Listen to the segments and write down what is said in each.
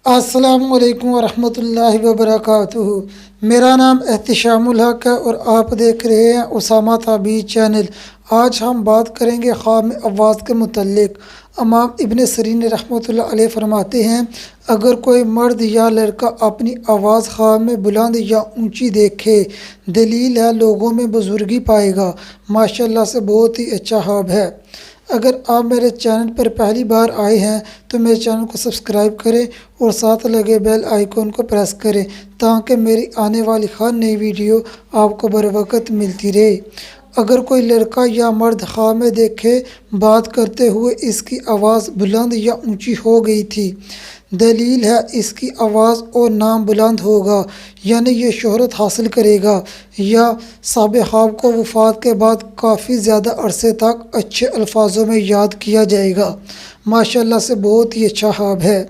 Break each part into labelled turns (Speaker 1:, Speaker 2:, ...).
Speaker 1: السلام علیکم ورحمۃ اللہ وبرکاتہ۔ میرا نام احتشام الحق ہے اور آپ دیکھ رہے ہیں اسامہ تعبیر چینل۔ آج ہم بات کریں گے خواب میں آواز کے متعلق۔ امام ابن سیرین رحمۃ اللہ علیہ فرماتے ہیں، اگر کوئی مرد یا لڑکا اپنی آواز خواب میں بلند یا اونچی دیکھے، دلیل ہے لوگوں میں بزرگی پائے گا۔ ماشاءاللہ سے بہت ہی اچھا خواب ہے۔ اگر آپ میرے چینل پر پہلی بار آئے ہیں تو میرے چینل کو سبسکرائب کریں اور ساتھ لگے بیل آئیکن کو پریس کریں تاکہ میری آنے والی ہر نئی ویڈیو آپ کو بروقت ملتی رہے۔ اگر کوئی لڑکا یا مرد خواب میں دیکھے بات کرتے ہوئے اس کی آواز بلند یا اونچی ہو گئی تھی، دلیل ہے اس کی آواز اور نام بلند ہوگا، یعنی یہ شہرت حاصل کرے گا، یا صاحب خواب کو وفات کے بعد کافی زیادہ عرصے تک اچھے الفاظوں میں یاد کیا جائے گا۔ ماشاءاللہ سے بہت ہی اچھا خواب ہے۔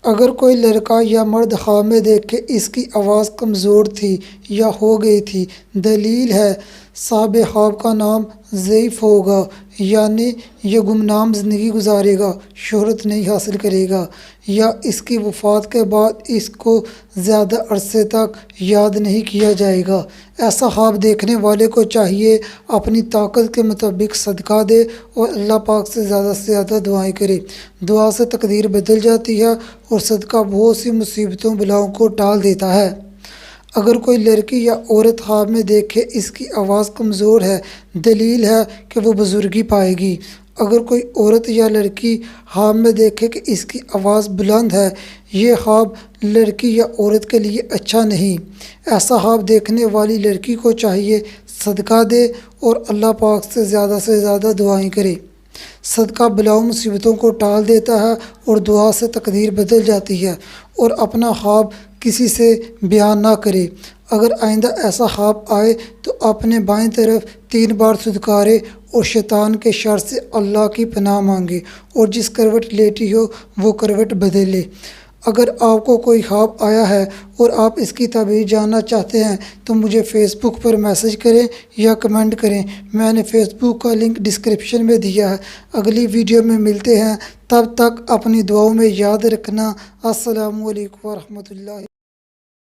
Speaker 1: اگر کوئی لڑکا یا مرد خواب میں دیکھے اس کی آواز کمزور تھی یا ہو گئی تھی، دلیل ہے صاحب خواب کا نام ضعیف ہوگا، یعنی یہ گمنام زندگی گزارے گا، شہرت نہیں حاصل کرے گا، یا اس کی وفات کے بعد اس کو زیادہ عرصے تک یاد نہیں کیا جائے گا۔ ایسا خواب دیکھنے والے کو چاہیے اپنی طاقت کے مطابق صدقہ دے اور اللہ پاک سے زیادہ دعائیں کرے۔ دعا سے تقدیر بدل جاتی ہے اور صدقہ بہت سی مصیبتوں بلاؤں کو ٹال دیتا ہے۔ اگر کوئی لڑکی یا عورت خواب میں دیکھے اس کی آواز کمزور ہے، دلیل ہے کہ وہ بزرگی پائے گی۔ اگر کوئی عورت یا لڑکی خواب میں دیکھے کہ اس کی آواز بلند ہے، یہ خواب لڑکی یا عورت کے لیے اچھا نہیں۔ ایسا خواب دیکھنے والی لڑکی کو چاہیے صدقہ دے اور اللہ پاک سے زیادہ دعائیں کرے۔ صدقہ بلاؤں مصیبتوں کو ٹال دیتا ہے اور دعا سے تقدیر بدل جاتی ہے۔ اور اپنا خواب کسی سے بیان نہ کرے۔ اگر آئندہ ایسا خواب آئے تو اپنے بائیں طرف 3 بار دھتکارے اور شیطان کے شر سے اللہ کی پناہ مانگے، اور جس کروٹ لیٹی ہو وہ کروٹ بدل لے۔ اگر آپ کو کوئی خواب آیا ہے اور آپ اس کی تعبیر جاننا چاہتے ہیں تو مجھے فیس بک پر میسج کریں یا کمنٹ کریں۔ میں نے فیس بک کا لنک ڈسکرپشن میں دیا ہے۔ اگلی ویڈیو میں ملتے ہیں، تب تک اپنی دعاؤں میں یاد رکھنا۔ السلام علیکم ورحمۃ اللہ۔